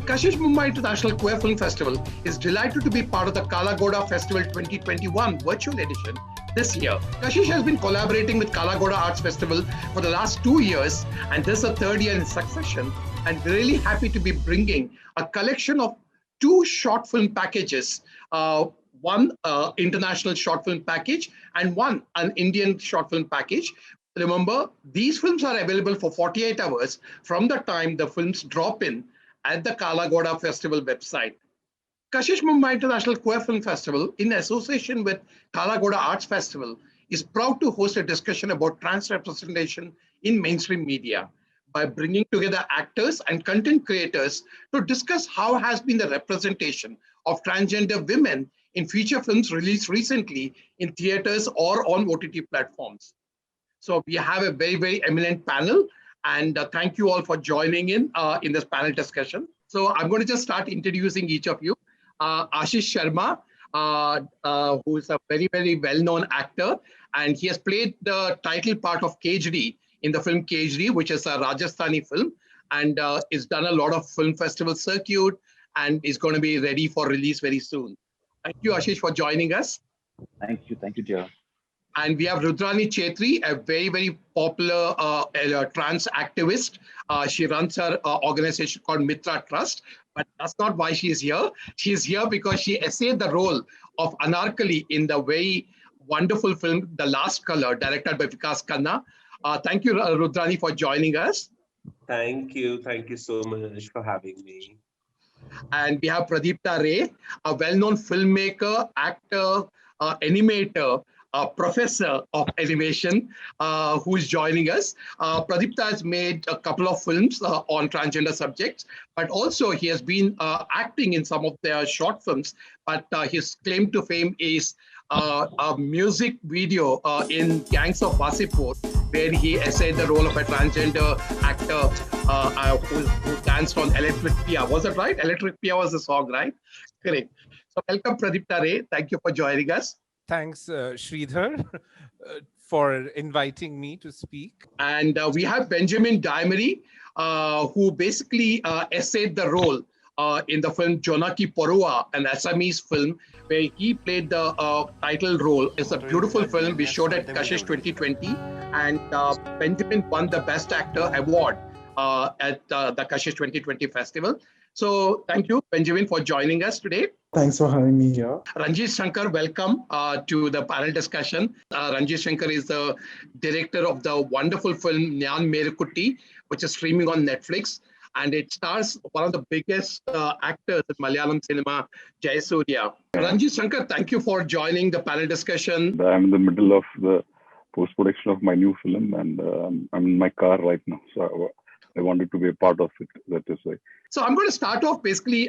Kashish Mumbai International Queer Film Festival is delighted to be part of the Kala Ghoda Festival 2021 virtual edition this year. Kashish has been collaborating with Kala Ghoda Arts Festival for the last 2 years, and this is the third year in succession. And really happy to be bringing a collection of 2 short film packages, one international short film package and one an Indian short film package. Remember, these films are available for 48 hours from the time the films drop in at the Kala Ghoda Festival website. Kashish Mumbai International Queer Film Festival, in association with Kala Ghoda Arts Festival, is proud to host a discussion about trans representation in mainstream media by bringing together actors and content creators to discuss how has been the representation of transgender women in feature films released recently in theaters or on OTT platforms. So we have a very, very eminent panel, and thank you all for joining in this panel discussion. So I'm going to just start introducing each of you. Ashish Sharma, who is a very, very well-known actor, and he has played the title part of KGD in the film KGD, which is a Rajasthani film, and is done a lot of film festival circuit and is going to be ready for release very soon. Thank you, Ashish, for joining us. Thank you, dear. And we have Rudrani Chhetri, a very, very popular trans activist. She runs her organization called Mitra Trust, but that's not why she is here. She is here because she essayed the role of Anarkali in the very wonderful film, The Last Color, directed by Vikas Khanna. Thank you, Rudrani, for joining us. Thank you so much for having me. And we have Pradipta Ray, a well-known filmmaker, actor, animator, professor of animation, who is joining us. Pradipta has made a couple of films on transgender subjects, but also he has been acting in some of their short films. But his claim to fame is a music video in Gangs of Wasipur, where he essayed the role of a transgender actor who danced on Electric Pia. Was it right? Electric Pia was the song, right? Correct. So welcome, Pradipta Ray. Thank you for joining us. Thanks, Sridhar, for inviting me to speak. And we have Benjamin Daimary, who basically essayed the role in the film Jonaki Porua, an Assamese film, where he played the title role. It's a beautiful film. We showed at Kashish 2020, and Benjamin won the Best Actor Award at the Kashish 2020 festival. So thank you, Benjamin, for joining us today. Thanks for having me here. Ranjit Shankar, welcome to the panel discussion. Ranjit Shankar is the director of the wonderful film Nyan Merukutti, which is streaming on Netflix. And it stars one of the biggest actors in Malayalam cinema, Jayasurya. Ranjit Shankar, thank you for joining the panel discussion. I'm in the middle of the post-production of my new film, and I'm in my car right now. So I wanted to be a part of it, that is why. So I'm going to start off basically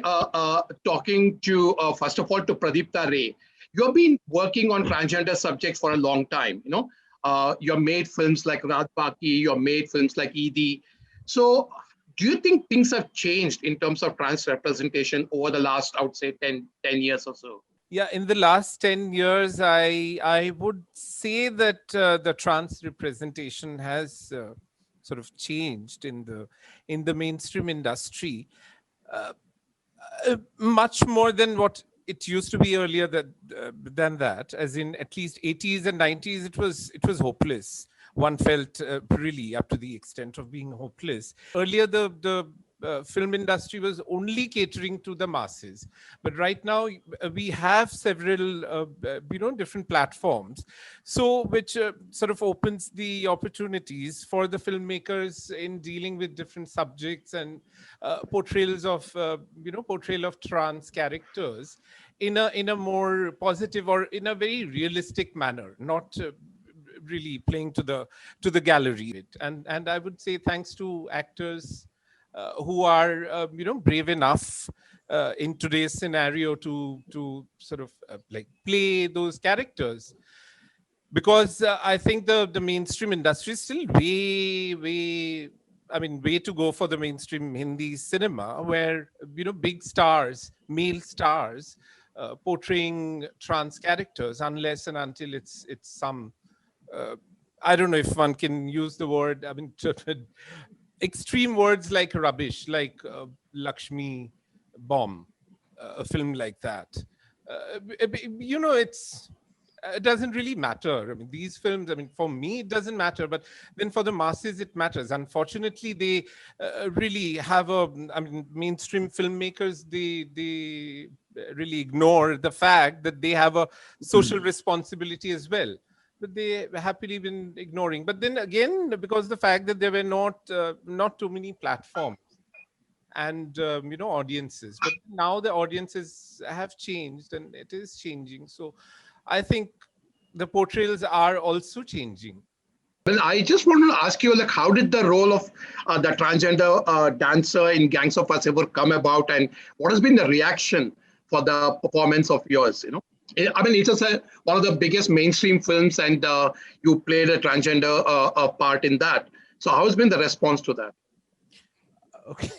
talking to, first of all, to Pradipta Ray. You've been working on transgender subjects for a long time. You know, you've made films like Raat Baki, you've made films like Eidi. So do you think things have changed in terms of trans representation over the last, I would say, 10 years or so? Yeah, in the last 10 years, I would say that the trans representation has sort of changed in the mainstream industry, much more than what it used to be earlier than that. As in, at least 80s and 90s, it was hopeless. One felt really up to the extent of being hopeless. Earlier, the film industry was only catering to the masses, but right now we have several different platforms, so which sort of opens the opportunities for the filmmakers in dealing with different subjects and portrayals of portrayal of trans characters in a more positive or in a very realistic manner, not really playing to the gallery. And I would say thanks to actors who are brave enough in today's scenario to sort of like play those characters, because I think the mainstream industry is still way to go for the mainstream Hindi cinema, where big stars, male stars, portraying trans characters, unless and until it's some I don't know if one can use the word, extreme words like rubbish, like Lakshmi bomb a film like that. It doesn't really matter. I mean, these films, I mean, for me, it doesn't matter, but then for the masses, it matters. Unfortunately, they really have I mean, mainstream filmmakers, they really ignore the fact that they have a social responsibility as well. But they happily been ignoring. But then again, because the fact that there were not too many platforms and audiences, but now the audiences have changed and it is changing. So I think the portrayals are also changing. Well, I just wanted to ask you, like, how did the role of the transgender dancer in Gangs of Wasseypur come about, and what has been the reaction for the performance of yours? I mean, it's just one of the biggest mainstream films, and you played a transgender part in that. So, how has been the response to that? Okay.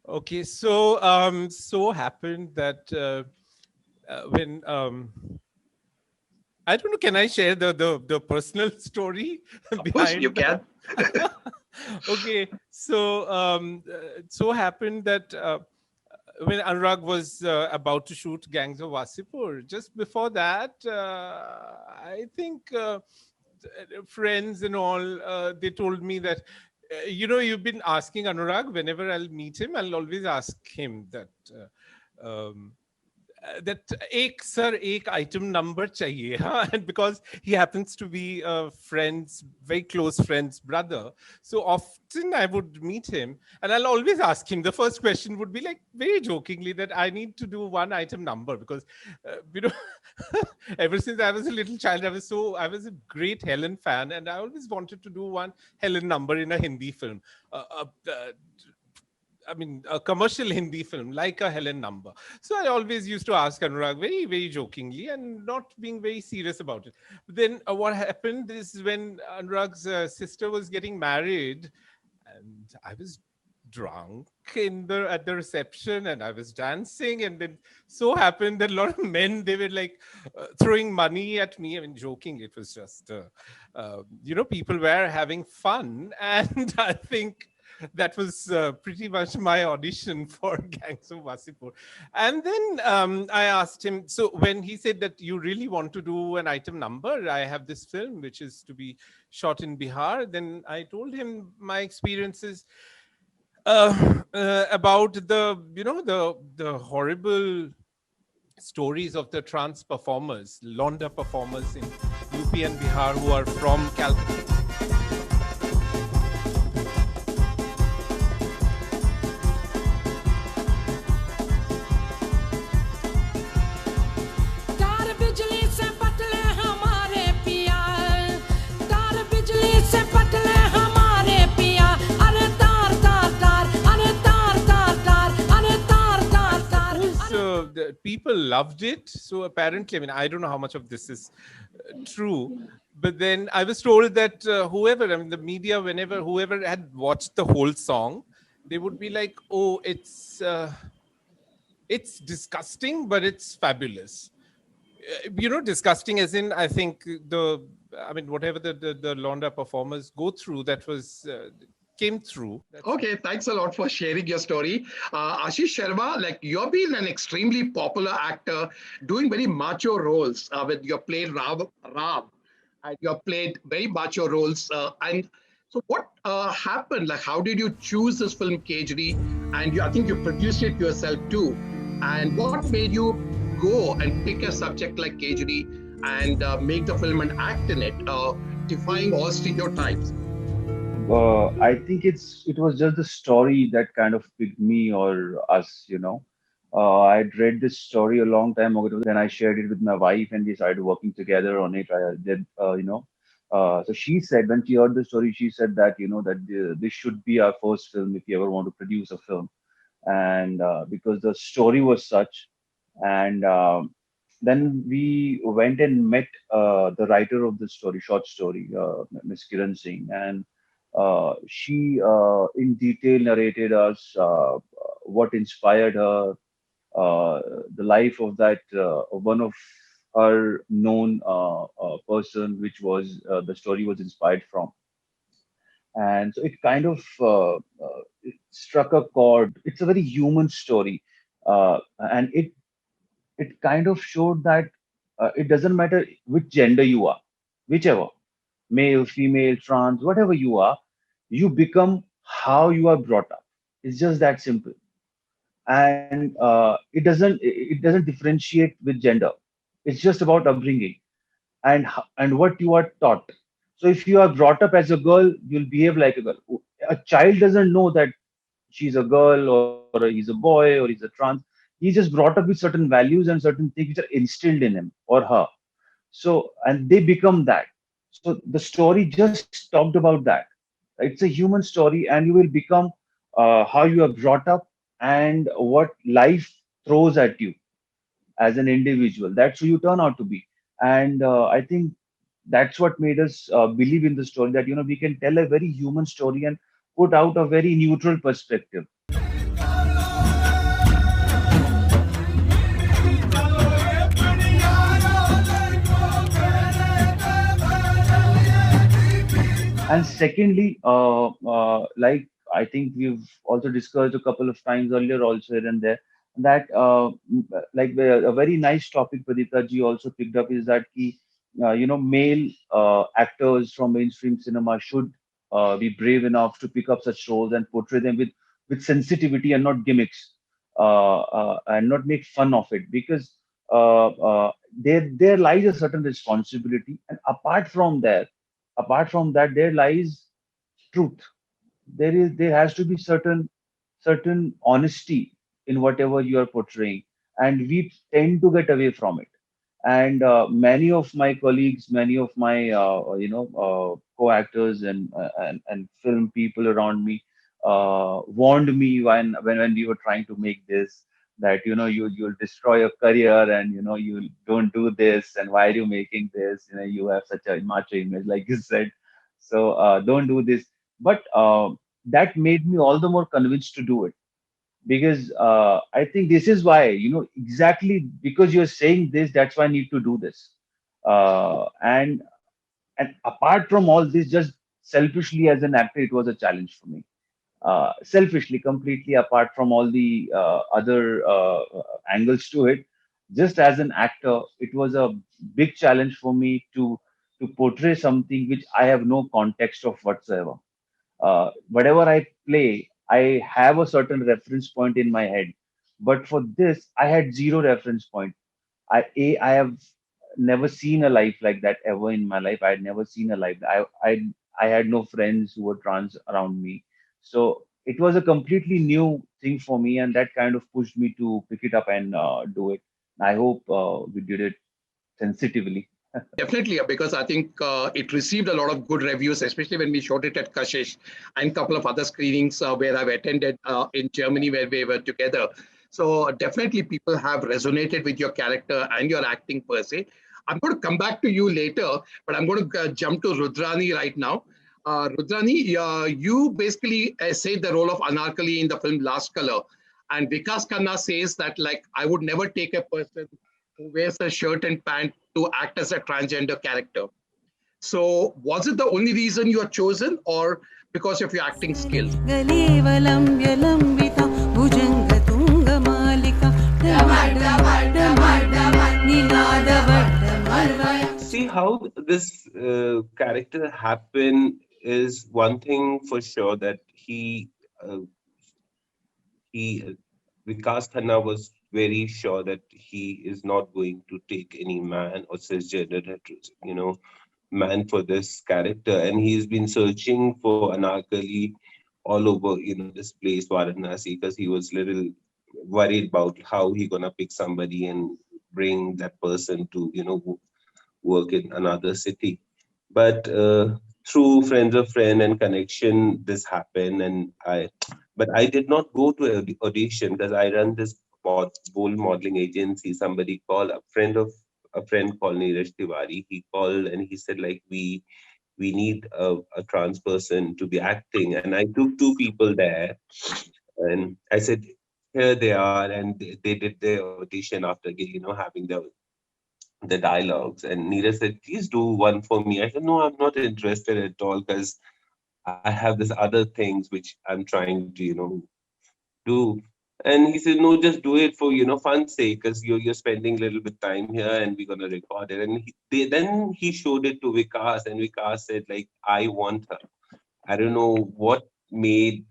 Okay. So happened that when I don't know, can I share the personal story Of course, you can. Okay, so happened that when Anurag was about to shoot Gangs of Wasseypur, just before that, I think friends and all, they told me that, you've been asking Anurag, whenever I'll meet him, I'll always ask him that, that एक sir एक item number चाहिए, huh? And because he happens to be a friend's, very close friend's brother, so often I would meet him and I'll always ask him. The first question would be like very jokingly that I need to do one item number because ever since I was a little child, I was a great Helen fan and I always wanted to do one Helen number in a Hindi film. I mean, a commercial Hindi film, like a Helen number. So I always used to ask Anurag very, very jokingly and not being very serious about it. But then what happened is when Anurag's sister was getting married and I was drunk at the reception and I was dancing, and then so happened that a lot of men, they were like throwing money at me. I mean, joking, it was just, people were having fun. And I think that was pretty much my audition for Gangs of Wasseypur. And then I asked him, so when he said that you really want to do an item number, I have this film which is to be shot in Bihar. Then I told him my experiences about the horrible stories of the trans performers, Londa performers in UP and Bihar who are from Calcutta. People loved it. So apparently, I mean, I don't know how much of this is true, but then I was told that the media, whoever had watched the whole song, they would be like, oh, it's disgusting, but it's fabulous. Disgusting as in, I think whatever the Londa performers go through, that was came through. Okay, thanks a lot for sharing your story. Ashish Sharma, like, you've been an extremely popular actor doing very macho roles with your play Ram, and you have played very macho roles. And so what happened? Like, how did you choose this film, KGD? And I think you produced it yourself too. And what made you go and pick a subject like KGD and make the film and act in it, defying all stereotypes? I think it was just the story that kind of picked me or us, I'd read this story a long time ago. Then I shared it with my wife and we started working together on it. So she said, when she heard the story, she said that, this should be our first film if you ever want to produce a film. And because the story was such. And then we went and met the writer of the story, short story, Miss Kiran Singh. And she in detail narrated us what inspired her, the life of that one of her known person, which was the story was inspired from. And so it kind of it struck a chord. It's a very human story. And it kind of showed that it doesn't matter which gender you are, whichever, male, female, trans, whatever you are, you become how you are brought up. It's just that simple. And it doesn't differentiate with gender. It's just about upbringing and what you are taught. So if you are brought up as a girl, you'll behave like a girl. A child doesn't know that she's a girl or he's a boy or he's a trans. He's just brought up with certain values and certain things which are instilled in him or her. So, and they become that. So the story just talked about that. It's a human story, and you will become how you are brought up and what life throws at you as an individual. That's who you turn out to be. And I think that's what made us believe in the story, that we can tell a very human story and put out a very neutral perspective. And secondly, like I think we've also discussed a couple of times earlier, also here and there, that like a very nice topic Pradipta ji also picked up is that male actors from mainstream cinema should be brave enough to pick up such roles and portray them with sensitivity and not gimmicks, and not make fun of it, because there lies a certain responsibility, and apart from that there lies truth. There has to be certain honesty in whatever you are portraying, and we tend to get away from it. And many of my colleagues, many of my co-actors and film people around me warned me when we were trying to make this, that you'll destroy your career, and you don't do this, and why are you making this, you have such a macho image, like you said. So don't do this. But that made me all the more convinced to do it, because I think this is why, exactly because you're saying this, that's why I need to do this. And apart from all this, just selfishly as an actor, it was a challenge for me. Selfishly, completely apart from all the other angles to it, just as an actor, it was a big challenge for me to portray something which I have no context of whatsoever. Whatever I play, I have a certain reference point in my head. But for this, I had zero reference point. I have never seen a life like that ever in my life. I had never seen a life. I had no friends who were trans around me. So it was a completely new thing for me, and that kind of pushed me to pick it up and do it. I hope we did it sensitively. Definitely, because I think it received a lot of good reviews, especially when we showed it at Kashish and a couple of other screenings where I've attended in Germany, where we were together. So definitely people have resonated with your character and your acting per se. I'm going to come back to you later, but I'm going to jump to Rudrani right now. Rudrani, you basically say the role of Anarkali in the film Last Color. And Vikas Khanna says that, like, I would never take a person who wears a shirt and pant to act as a transgender character. So was it the only reason you are chosen, or because of your acting skills? See how this character happened is one thing for sure, that he Vikas Khanna was very sure that he is not going to take any man or cisgender man for this character, and he's been searching for Anarkali all over this place Varanasi, because he was little worried about how he gonna pick somebody and bring that person to work in another city. But through friends of friend and connection, this happened, and but I did not go to audition, because I run this bold modeling agency. Somebody called, a friend called Neeraj Tiwari. He called and he said, like, we need a trans person to be acting, and I took two people there, and I said, here they are, and they did their audition after having the dialogues. And Neeraj said, please do one for me. I said, no, I'm not interested at all, because I have this other things which I'm trying to do. And he said, no, just do it for, fun's sake, because you're spending a little bit time here and we're going to record it. And then he showed it to Vikas, and Vikas said, like, I want her. I don't know what made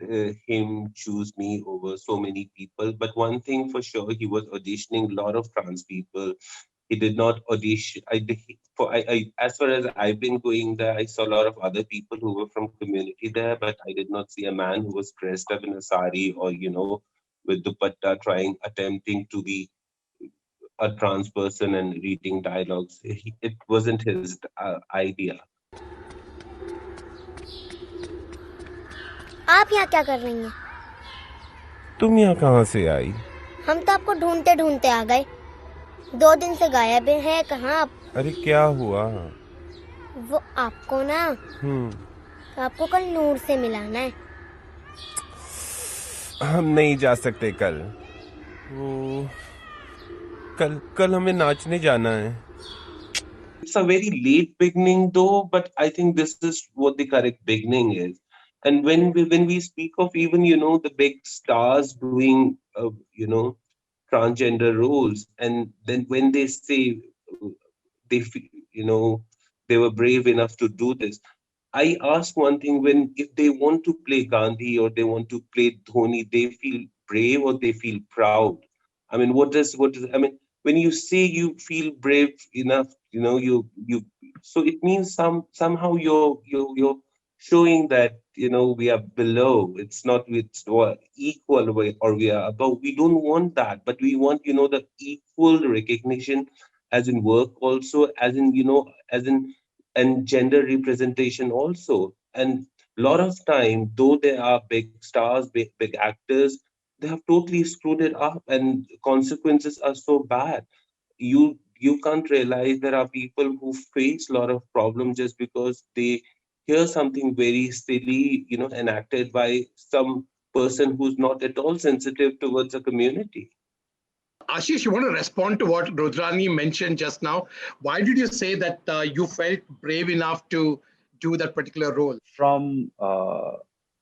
him choose me over so many people. But one thing for sure, he was auditioning a lot of trans people. He did not audition. As far as I've been going there, I saw a lot of other people who were from community there, but I did not see a man who was dressed up in a sari or, with dupatta attempting to be a trans person and reading dialogues. It wasn't his idea. आप यहाँ क्या कर रही हैं? तुम यहाँ कहाँ से आई? हम तो आपको ढूंढते ढूंढते आ गए. 2 दिन से गायब हैं. कहाँ आप? अरे क्या हुआ? वो आपको ना आपको कल नूर से मिलाना है. हम नहीं जा सकते कल. वो कल हमें नाचने जाना है. It's a very late beginning though, but I think this is what the correct beginning is. And when we speak of even the big stars doing transgender roles, and then when they say they they were brave enough to do this, I ask one thing: if they want to play Gandhi or they want to play Dhoni, they feel brave or they feel proud? I mean, what does I mean, when you say you feel brave enough, you so it means somehow you're showing that we are below. It's not it's equal way or we are above. We don't want that, but we want the equal recognition, as in work also, as in as in and gender representation also. And a lot of time, though there are big stars, big actors, they have totally screwed it up, and consequences are so bad. You can't realize there are people who face a lot of problems just because they hear something very silly, enacted by some person who's not at all sensitive towards a community. Ashish, you want to respond to what Rudrani mentioned just now? Why did you say that you felt brave enough to do that particular role? From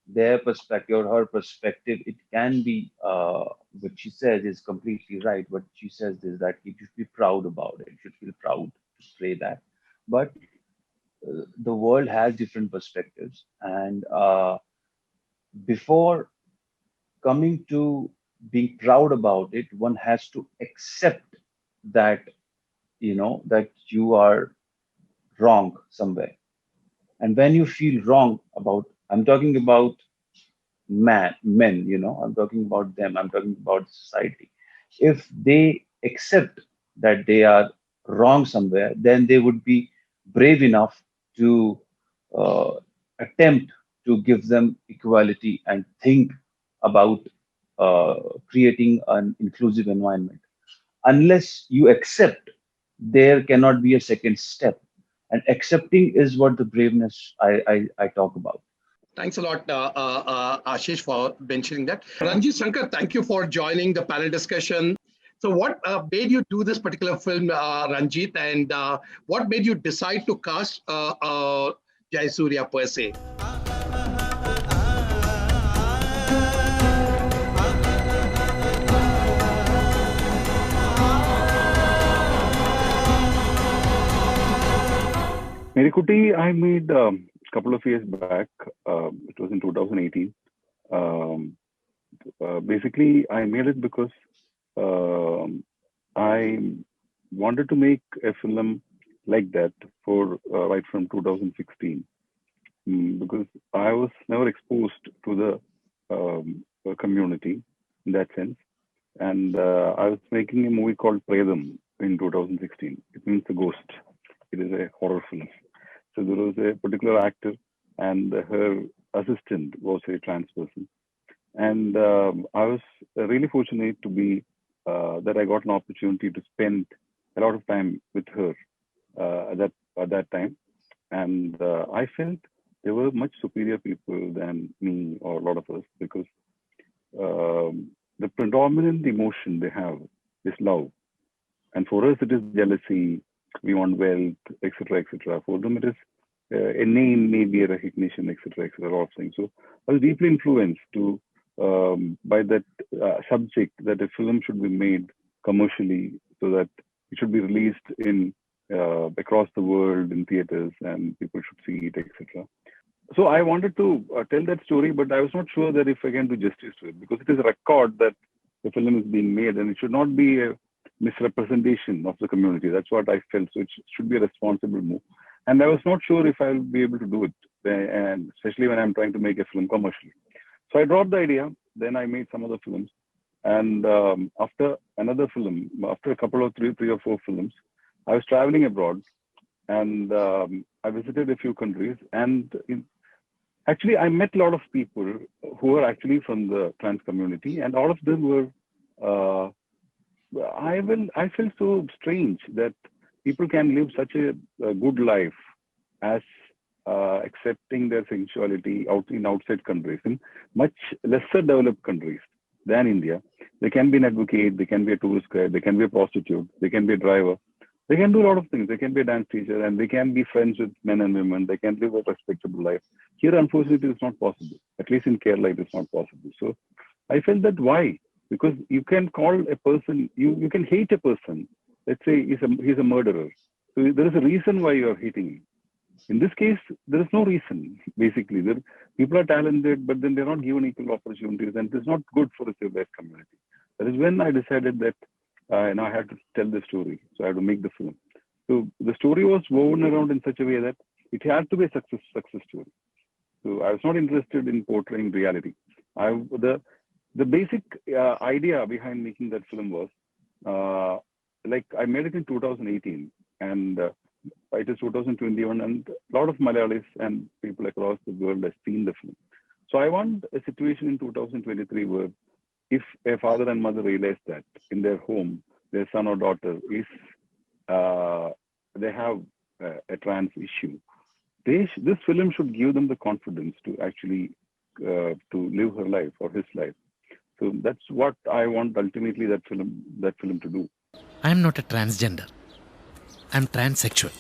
their perspective or her perspective, it can be what she says is completely right. What she says is that you should be proud about it. You should feel proud to say that. But the world has different perspectives, and before coming to being proud about it, one has to accept that that you are wrong somewhere. And when you feel wrong about, I'm talking about men, I'm talking about them, I'm talking about society. If they accept that they are wrong somewhere, then they would be brave enough to uh, attempt to give them equality and think about creating an inclusive environment. Unless you accept, there cannot be a second step. And accepting is what the braveness I talk about. Thanks a lot, Ashish, for mentioning that. Ranjit, Shankar, thank you for joining the panel discussion. So what made you do this particular film, Ranjit, and what made you decide to cast Jayasuriya per se? Merikuti, I made a couple of years back. It was in 2018. Basically, I made it because I wanted to make a film like that for right from 2016, because I was never exposed to the community in that sense. And I was making a movie called Predam in 2016. It means the ghost. It is a horror film. So there was a particular actor, and her assistant was a trans person. And I was really fortunate to be that I got an opportunity to spend a lot of time with her at that time. And I felt they were much superior people than me or a lot of us, because the predominant emotion they have is love. And for us, it is jealousy. We want wealth, etc., etc. For them, it is a name, maybe a recognition, etc., etc. A lot of things. So I was deeply influenced to by that subject that a film should be made commercially so that it should be released in across the world in theaters and people should see it, etc. So I wanted to tell that story, but I was not sure that if I can do justice to it because it is a record that the film is being made and it should not be a misrepresentation of the community. That's what I felt. So it should be a responsible move. And I was not sure if I'll be able to do it, and especially when I'm trying to make a film commercially. So I dropped the idea. Then I made some other films. And after another film, after a couple of three or four films, I was traveling abroad and I visited a few countries. And actually, I met a lot of people who were actually from the trans community, and all of them were. I felt so strange that people can live such a good life as accepting their sexuality in outside countries, in much lesser developed countries than India. They can be an advocate, they can be a tourist guide, they can be a prostitute, they can be a driver. They can do a lot of things. They can be a dance teacher and they can be friends with men and women. They can live a respectable life. Here, unfortunately, it's not possible. At least in Kerala, it is not possible. So I felt that why? Because you can call a person, you can hate a person. Let's say he's a murderer. So there is a reason why you are hating him. In this case, there is no reason, basically. People are talented, but then they're not given equal opportunities, and it is not good for the civilized community. That is when I decided that I had to tell the story. So I had to make the film. So the story was woven around in such a way that it had to be a success story. So I was not interested in portraying reality. The basic idea behind making that film was, like I made it in 2018, and it is 2021, and a lot of Malayalis and people across the world have seen the film. So I want a situation in 2023 where if a father and mother realize that in their home, their son or daughter is, they have a trans issue, this film should give them the confidence to actually to live her life or his life. So that's what I want ultimately that film to do. I'm not a transgender. I'm transsexual.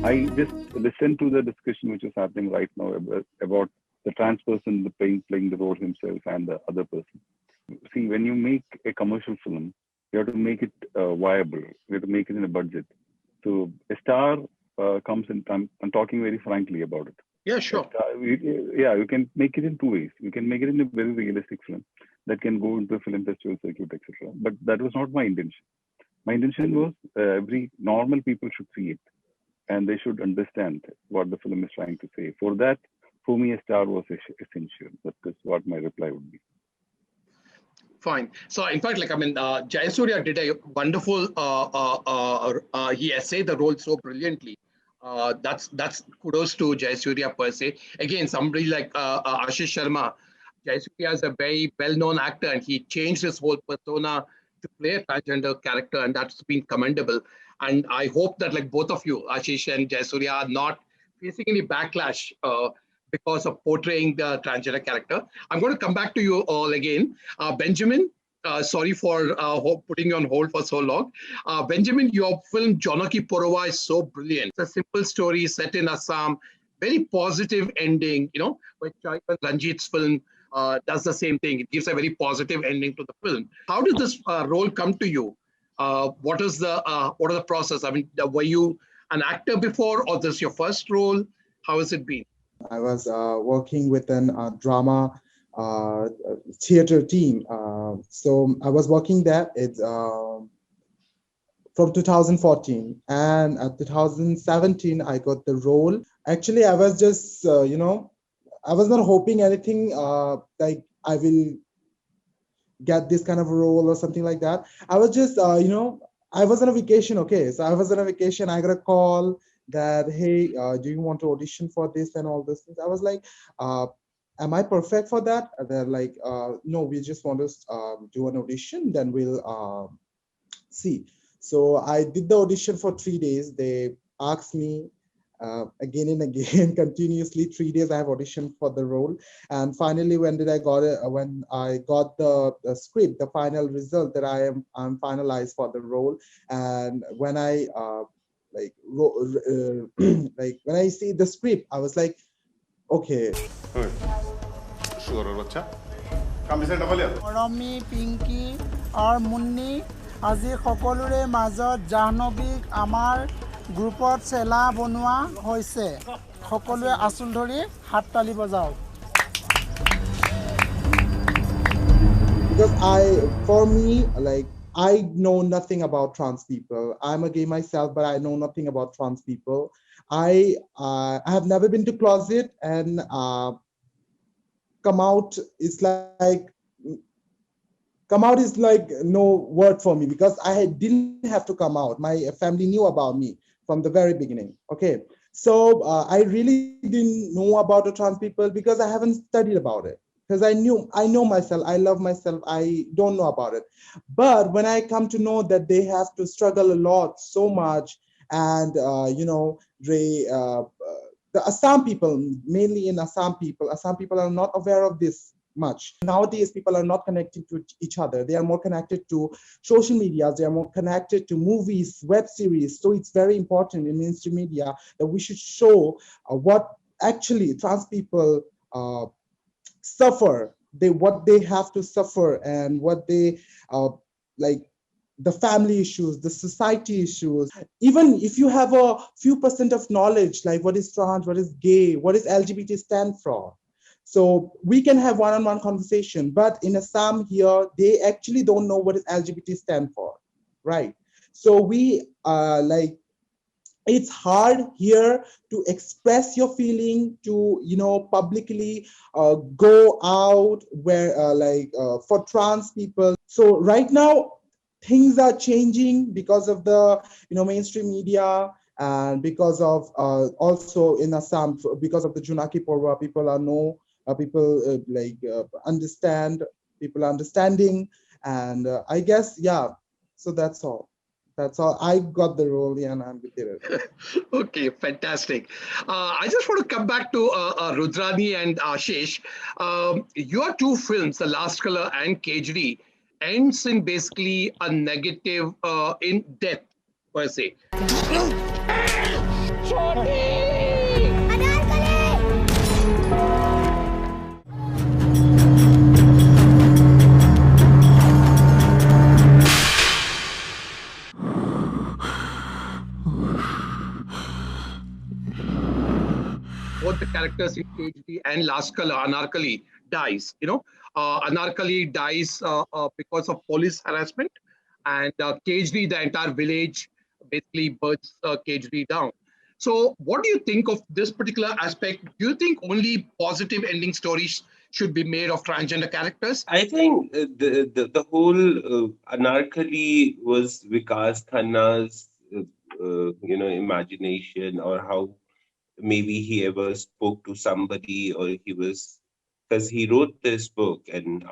I just listened to the discussion which is happening right now about the trans person playing the role himself and the other person. See, when you make a commercial film, you have to make it viable. You have to make it in a budget. So a star comes in. I'm talking very frankly about it. Yeah, sure. You can make it in two ways. You can make it in a very realistic film that can go into a film festival circuit, etc. But that was not my intention. My intention was every normal people should see it, and they should understand what the film is trying to say. For that, for me, a star was essential. That is what my reply would be. Fine. So, in fact, Jayasuriya did a wonderful. He essayed the role so brilliantly. That's kudos to Jayasuriya per se. Again, somebody like Ashish Sharma, Jayasuriya is a very well-known actor, and he changed his whole persona to play a transgender character, and that's been commendable. And I hope that, like both of you, Ashish and Jayasuriya, are not facing any backlash because of portraying the transgender character. I'm going to come back to you all again. Benjamin, sorry for putting you on hold for so long. Benjamin, your film Jonaki Porova is so brilliant. It's a simple story set in Assam, very positive ending, which Ranjit's film does the same thing. It gives a very positive ending to the film. How did this role come to you? What are the process? I mean, were you an actor before, or this is your first role? How has it been? I was working with a drama theater team. So I was working there. It's from 2014, and at 2017 I got the role. Actually, I was just I was not hoping anything like I will get this kind of role or something like that. I was just I was on a vacation. Okay, so I was on a vacation. I got a call that, hey, do you want to audition for this and all those things? I was like, am I perfect for that? And they're like, no, we just want to do an audition, then we'll see. So I did the audition for 3 days. They asked me, again and again, continuously. 3 days I have auditioned for the role, and finally, when I got the script, the final result that I'm finalized for the role, and when I like when I see the script, I was like, okay. মৰমী, পিংকি আৰু মুন্নি আজি সকলোৰে মাজত জাহ্নৱীক আমাৰ গ্ৰুপত চেলা বনোৱা হৈছে। সকলোৱে আচুল ধৰি হাত তালি বজাওক। Because for me, like, I know nothing about trans people. I'm a gay myself, but I know nothing about trans people. I have never been to closet, and come out is like no word for me, because I didn't have to come out. My family knew about me from the very beginning. Okay, so I really didn't know about the trans people because I haven't studied about it. Because I know myself, I love myself, I don't know about it. But when I come to know that they have to struggle a lot, so much, and the Assam people, mainly in Assam people are not aware of this much. Nowadays, people are not connected to each other. They are more connected to social media. They are more connected to movies, web series. So it's very important in mainstream media that we should show what actually trans people suffer, what they have to suffer, and what they like, the family issues, the society issues. Even if you have a few percent of knowledge, like what is trans, what is gay, what is LGBT stand for, so we can have one-on-one conversation. But in Assam here, they actually don't know what is LGBT stand for, right? So we it's hard here to express your feeling, to publicly go out where for trans people. So right now things are changing because of the mainstream media, and because of also in Assam, because of the Junaki Porwa, people understand, people are understanding, and I guess, yeah. So that's all. I got the role, and I'm with it. Okay, fantastic. I just want to come back to Rudrani and Ashish. Your two films, The Last Color and KGD, ends in basically a negative in death, per se. Both the characters in KGD and Last Color, Anarkali dies. Anarkali dies because of police harassment, and KGD, the entire village basically burns KGD down. So what do you think of this particular aspect? Do you think only positive ending stories should be made of transgender characters? I think the whole Anarkali was Vikas Khanna's imagination, or how maybe he ever spoke to somebody, or he was, because he wrote this book, and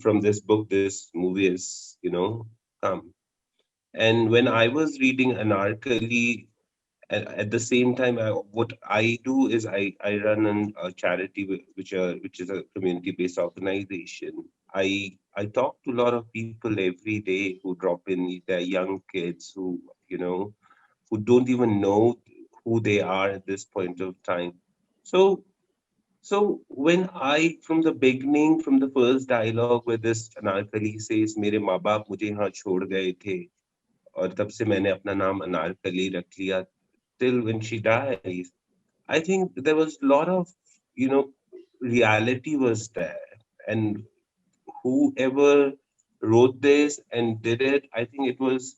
from this book this movie is come. And when I was reading Anarkali, at the same time, what I do is I run a charity which is a community-based organization. I talk to a lot of people every day who drop in. They're young kids who don't even know who they are at this point of time. So when from the beginning, from the first dialogue where this Anarkali says, "Mere maa baap mujhe yahan chhod gaye the, aur tab se maine apna naam Anarkali rakh liya," till when she dies, I think there was a lot of reality was there. And whoever wrote this and did it, I think it was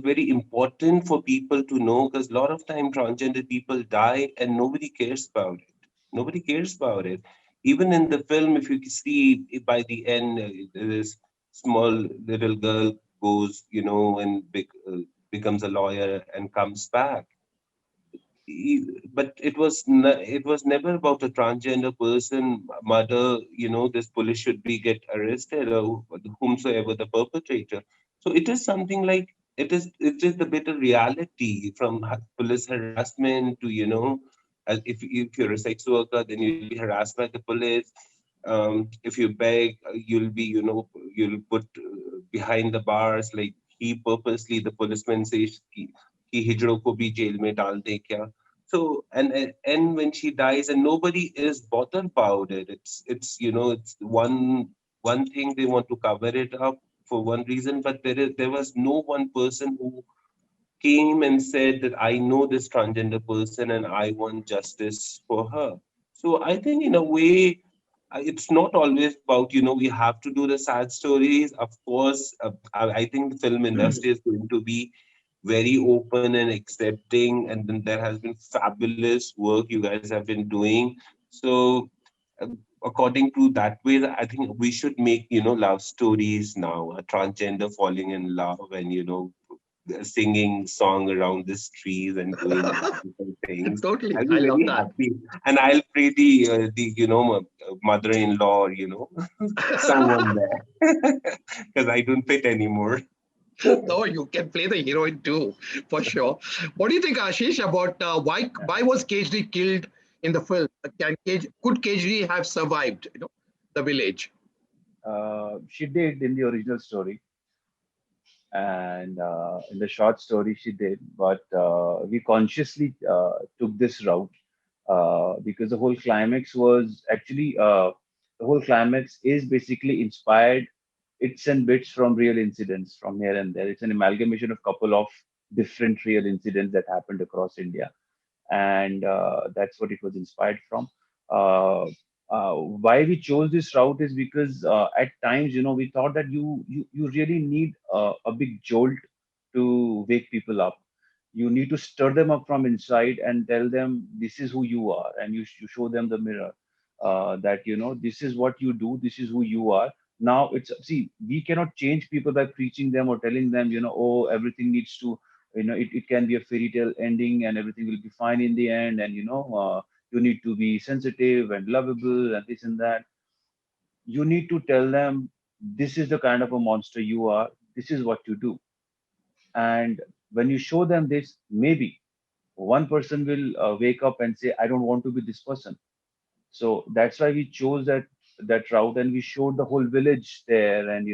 very important for people to know, because a lot of time transgender people die and nobody cares about it. Nobody cares about it. Even in the film, if you see by the end, this small little girl goes, and becomes a lawyer and comes back. But it was never about a transgender person, mother, this police should be get arrested, or whomsoever the perpetrator. So it is something like it is the bitter reality from police harassment to, if you're a sex worker, then you'll be harassed by the police. If you beg, you'll be, you'll put behind the bars. Like he purposely, the policeman says, "Ki hijro ko bhi jail mein dal de kya." So and when she dies, and nobody is bothered about it. It's one thing they want to cover it up for one reason, but there was no one person who came and said that I know this transgender person and I want justice for her. So I think in a way, it's not always about, we have to do the sad stories. Of course, I think the film industry is going to be very open and accepting, and then there has been fabulous work you guys have been doing. So uh, according to that way, I think we should make, love stories now, a transgender falling in love and, singing song around the trees and doing different things. Totally. I'll I be love very that. happy, and I'll play the mother-in-law, someone there, because I don't fit anymore. No, you can play the heroine too, for sure. What do you think, Ashish, about why was KGD killed in the film? Could KGD have survived, the village? She did in the original story, and in the short story she did, but we consciously took this route because the whole climax is basically inspired bits and bits from real incidents from here and there. It's an amalgamation of couple of different real incidents that happened across India, and that's what it was inspired from. Uh, why we chose this route is because at times, we thought that you really need a big jolt to wake people up. You need to stir them up from inside and tell them this is who you are, and you show them the mirror that this is what you do, this is who you are. Now it's see, we cannot change people by preaching them or telling them, oh, everything needs to, it can be a fairy tale ending and everything will be fine in the end, and you need to be sensitive and lovable and this and that. You need to tell them this is the kind of a monster you are, this is what you do. And when you show them this, maybe one person will wake up and say, I don't want to be this person. So that's why we chose that route, and we showed the whole village there, and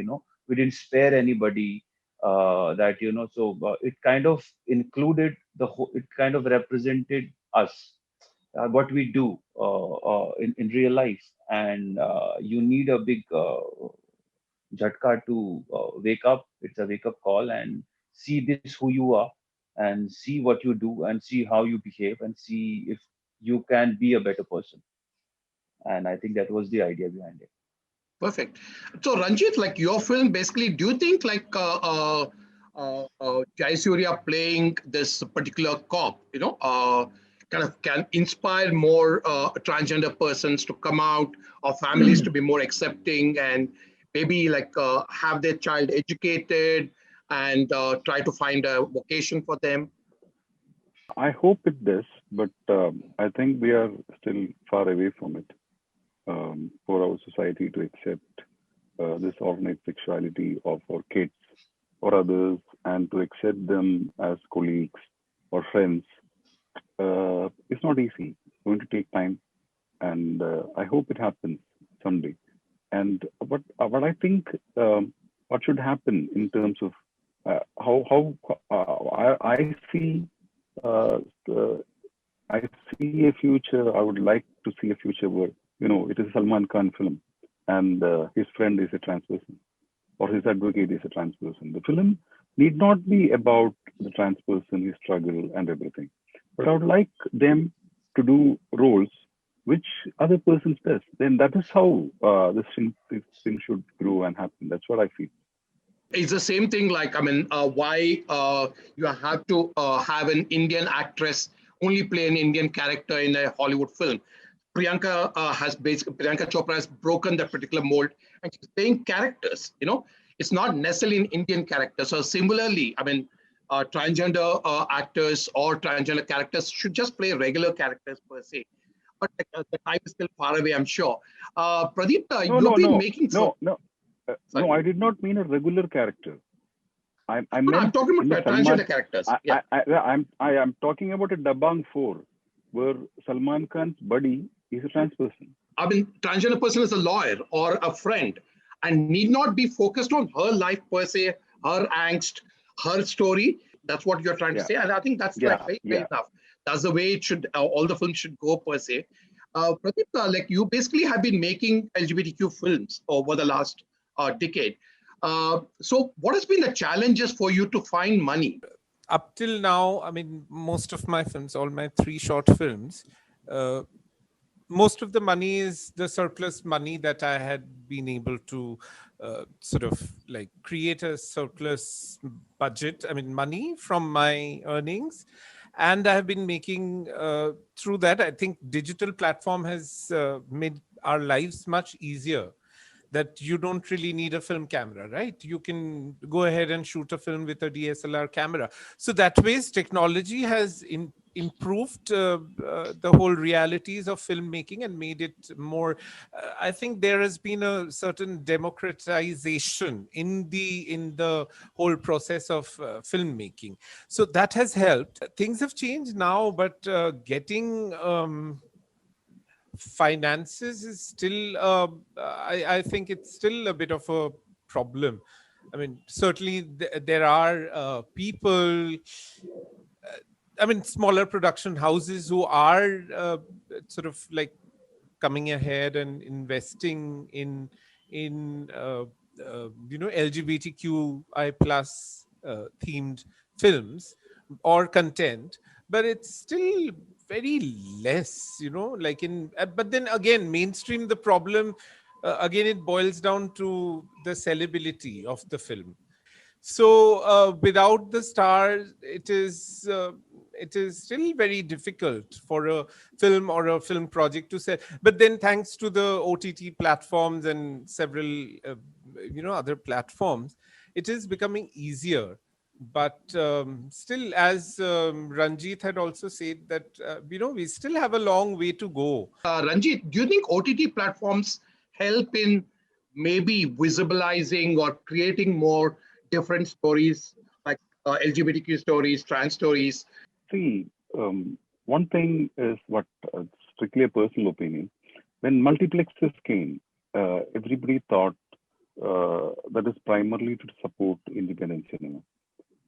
we didn't spare anybody. That so it kind of included the whole. It kind of represented us, what we do in real life, and you need a big jhatka to wake up. It's a wake up call, and see this who you are, and see what you do, and see how you behave, and see if you can be a better person. And I think that was the idea behind it. Perfect. So, Ranjit, like your film, basically, do you think like Jayasuriya playing this particular cop, kind of can inspire more transgender persons to come out, or families to be more accepting, and maybe like have their child educated and try to find a vocation for them? I hope it does, but I think we are still far away from it for our society to accept this alternate sexuality of our kids or others, and to accept them as colleagues or friends. It's not easy. It's going to take time, and I hope it happens someday. And what I think what should happen in terms of how I see uh, the, I see a future. I would like to see a future where it is a Salman Khan film, and his friend is a trans person, or his advocate is a trans person. The film need not be about the trans person, his struggle, and everything. But I would like them to do roles which other persons does. Then that is how this thing should grow and happen. That's what I feel. It's the same thing. Like, I mean, why you have to have an Indian actress only play an Indian character in a Hollywood film? Priyanka Chopra has broken that particular mold, and she's playing characters. It's not necessarily an Indian character. So similarly, I mean, transgender actors or transgender characters should just play regular characters per se. But the time is still far away, I'm sure. Pradipta, No, you've no, been no, making no, no. No, I did not mean a regular character. I No, I'm meant talking in the about Salman. transgender characters. Yeah. I am talking about a Dabang 4, where Salman Khan's buddy is a trans person. I mean, transgender person is a lawyer or a friend and need not be focused on her life per se, her angst, her story. That's what you're trying to Yeah, say. And I think that's yeah, like very fair yeah. enough. That's the way it should, all the films should go per se. Pradipta, like you basically have been making LGBTQ films over the last decade. So what has been the challenges for you to find money? Up till now, I mean, most of my films, all my 3 short films, most of the money is the surplus money that I had been able to sort of like create a surplus budget, I mean, money from my earnings. And I have been making through that, I think digital platform has made our lives much easier, that you don't really need a film camera, right? You can go ahead and shoot a film with a DSLR camera. So that ways technology has improved the whole realities of filmmaking and made it more, I think there has been a certain democratization in the whole process of filmmaking. So that has helped. Things have changed now, but getting finances is still I think it's still a bit of a problem. I mean, certainly there are people, I mean, smaller production houses who are sort of like coming ahead and investing in LGBTQI plus themed films or content, but it's still very less, like but then again, mainstream, the problem, again, it boils down to the sellability of the film. So without the stars, it is still very difficult for a film or a film project to sell. But then, thanks to the OTT platforms and several other platforms, it is becoming easier. But still, as Ranjit had also said, that we still have a long way to go. Ranjit, do you think OTT platforms help in maybe visibilizing or creating more different stories like LGBTQ stories, trans stories? See, one thing is what strictly a personal opinion. When multiplexes came, everybody thought that is primarily to support independent cinema,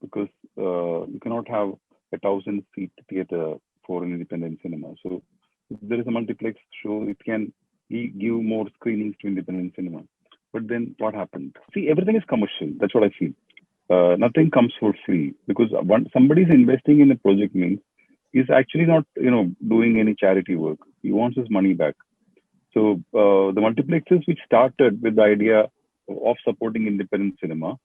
because you cannot have a 1,000-seat theater for an independent cinema. So if there is a multiplex show, it can give more screenings to independent cinema. But then what happened? See, everything is commercial. That's what I feel. Nothing comes for free, because somebody is investing in a project means he's actually not, doing any charity work. He wants his money back. So the multiplexes which started with the idea of supporting independent cinema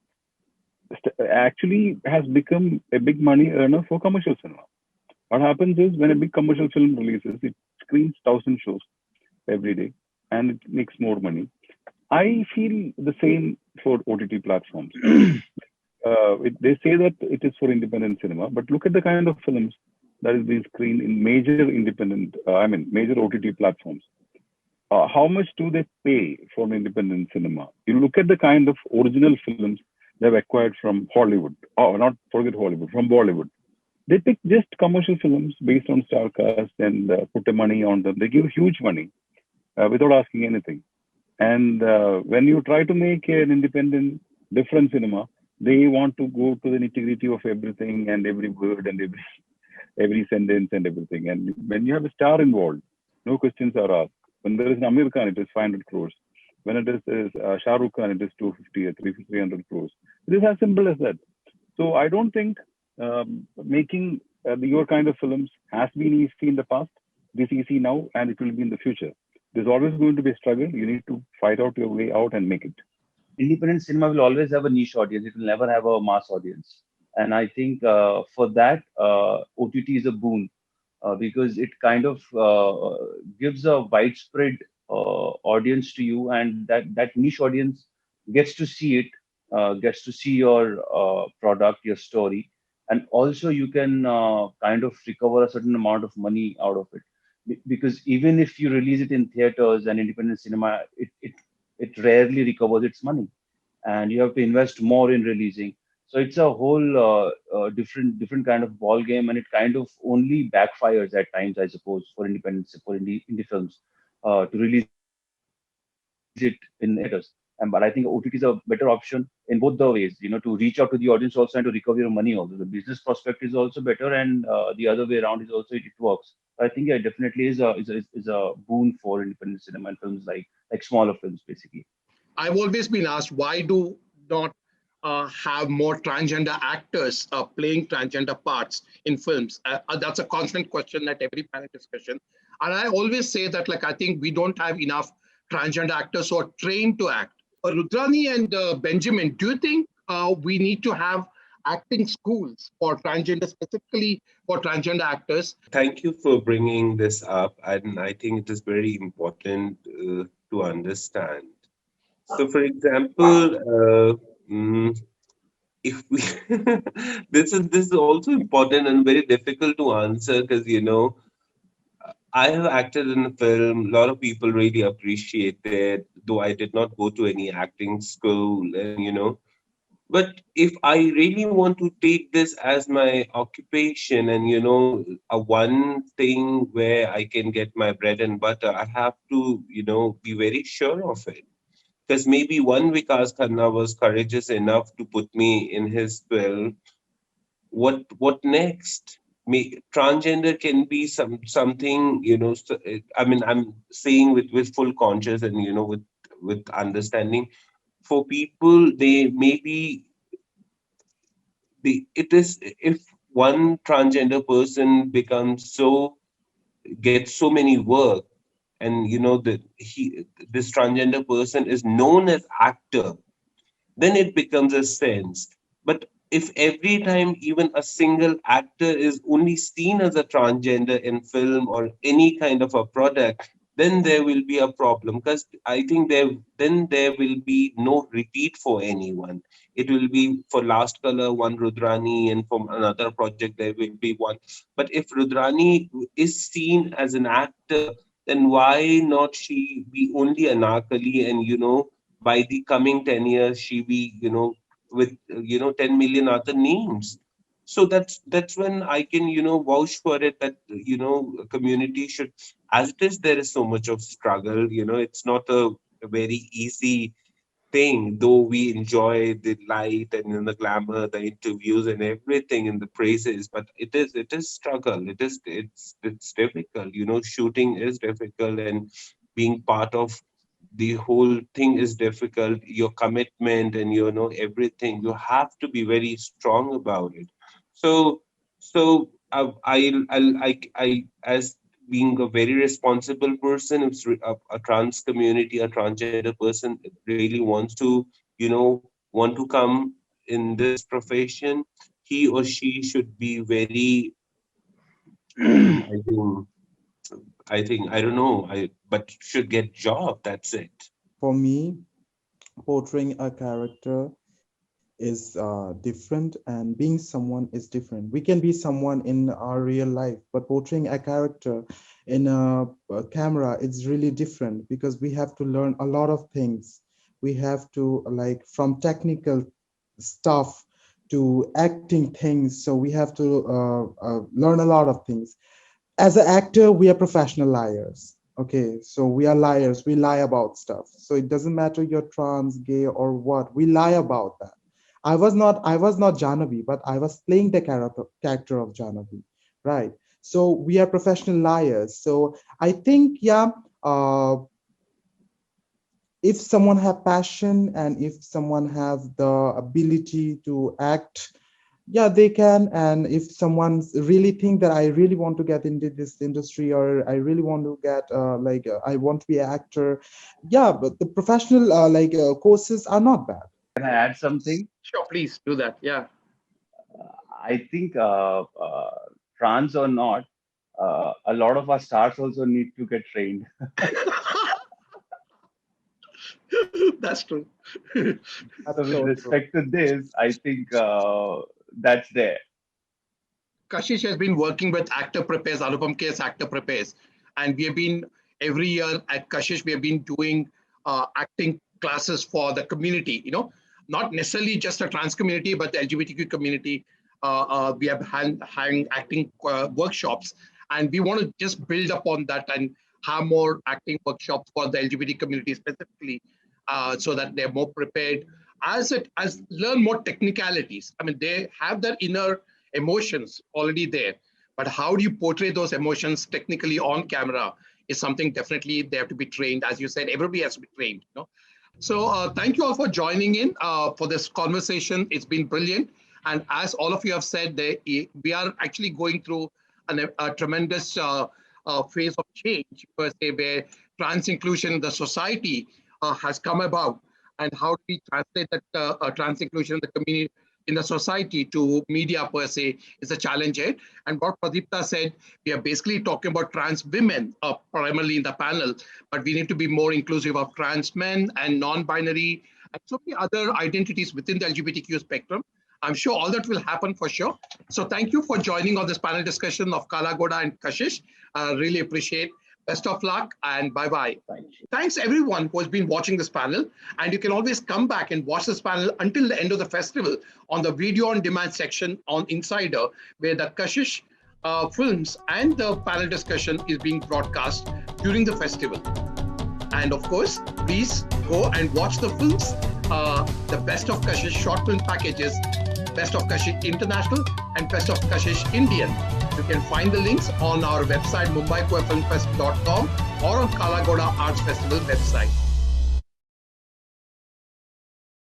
actually has become a big money earner for commercial cinema. What happens is, when a big commercial film releases, it screens 1,000 shows every day and it makes more money. I feel the same for OTT platforms. They say that it is for independent cinema, but look at the kind of films that is being screened in major major OTT platforms. How much do they pay for an independent cinema? You look at the kind of original films they've acquired from Hollywood, not forget Hollywood, from Bollywood. They pick just commercial films based on star cast and put the money on them. They give huge money without asking anything. And when you try to make an independent, different cinema, they want to go to the nitty-gritty of everything and every word and every sentence and everything. And when you have a star involved, no questions are asked. When there is an Amir Khan, it is 500 crores. When it is Shah Rukh Khan, it is 250 or 300 crores. It is as simple as that. So I don't think making your kind of films has been easy in the past. It is easy now, and it will be in the future. There's always going to be a struggle. You need to fight out your way out and make it. Independent cinema will always have a niche audience. It will never have a mass audience. And I think for that, OTT is a boon, because it kind of gives a widespread audience to you, and that niche audience gets to see it, gets to see your product, your story, and also you can kind of recover a certain amount of money out of it. Because even if you release it in theaters and independent cinema, it rarely recovers its money, and you have to invest more in releasing. So it's a whole different kind of ball game, and it kind of only backfires at times, I suppose, for independent for indie films to release it in theaters. And but I think OTT is a better option in both the ways, to reach out to the audience also and to recover your money also. The business prospect is also better, and the other way around is also it works. I think it definitely is a boon for independent cinema and films like smaller films basically. I've always been asked, why do not have more transgender actors playing transgender parts in films? That's a constant question at every panel discussion. And I always say that, like, I think we don't have enough transgender actors who are trained to act. Rudrani and Benjamin, do you think we need to have acting schools for transgender, specifically for transgender actors? Thank you for bringing this up, and I think it is very important to understand. So, for example, if we this is also important and very difficult to answer, because I have acted in a film. A lot of people really appreciate it, though I did not go to any acting school, and But if I really want to take this as my occupation and a one thing where I can get my bread and butter, I have to be very sure of it. Because maybe one Vikas Khanna was courageous enough to put me in his film. What next? Transgender can be something, I mean, I'm saying with full conscious and with understanding. For people, they maybe it is, if one transgender person becomes gets so many work, and that this transgender person is known as actor, then it becomes a sense. But if every time even a single actor is only seen as a transgender in film or any kind of a product, then there will be a problem, because I think there will be no repeat for anyone. It will be for Last Color one Rudrani, and from another project there will be one. But if Rudrani is seen as an actor, then why not she be only Anarkali, and by the coming 10 years she be with 10 million other names. So that's when I can vouch for it, that community should, as it is, there is so much of struggle. It's not a very easy thing, though we enjoy the light and the glamour, the interviews and everything and the praises, but it is struggle. It's difficult. Shooting is difficult, and being part of the whole thing is difficult. Your commitment and everything, you have to be very strong about it. So I as being a very responsible person, if a trans community, a transgender person really wants to, want to come in this profession, he or she should be very, I think, I don't know, but should get job. That's it. For me, portraying a character is different, and being someone is different. We can be someone in our real life, but portraying a character in a camera, it's really different, because we have to learn a lot of things. We have to, like, from technical stuff to acting things. So we have to learn a lot of things. As an actor, we are professional liars. Okay, so we are liars. We lie about stuff. So it doesn't matter you're trans, gay, or what. We lie about that. I was not Jahnavi, but I was playing the character of Jahnavi, right? So we are professional liars. So I think, yeah, if someone have passion and if someone have the ability to act, yeah, they can. And if someone really think that I really want to get into this industry, or I really want to get I want to be an actor, yeah, but the professional courses are not bad. Can I add something? Sure, please do that. Yeah. I think trans or not, a lot of our stars also need to get trained. That's true. So with respect to this, I think that's there. Kashish has been working with Actor Prepares, Anupam K's Actor Prepares. And we have been, every year at Kashish, we have been doing acting classes for the community, not necessarily just a trans community, but the LGBTQ community. We have acting workshops, and we want to just build upon that and have more acting workshops for the LGBT community specifically, so that they're more prepared as learn more technicalities. I mean, they have their inner emotions already there, but how do you portray those emotions technically on camera is something definitely they have to be trained. As you said, everybody has to be trained. So thank you all for joining in for this conversation. It's been brilliant. And as all of you have said, we are actually going through a tremendous phase of change, per se, where trans inclusion in the society has come about. And how do we translate that trans inclusion in the community, in the society, to media per se is a challenge here. And what Pradipta said, we are basically talking about trans women primarily in the panel, but we need to be more inclusive of trans men and non-binary and so many other identities within the LGBTQ spectrum. I'm sure all that will happen for sure. So thank you for joining on this panel discussion of Kala Ghoda and Kashish. I really appreciate. Best of luck and bye-bye. Thanks everyone who has been watching this panel. And you can always come back and watch this panel until the end of the festival on the video on demand section on Insider, where the Kashish films and the panel discussion is being broadcast during the festival. And of course, please go and watch the films, the Best of Kashish short film packages, Best of Kashish International and Best of Kashish Indian. You can find the links on our website, MumbaiQFFilmFest.com, or on Kala Ghoda Arts Festival website.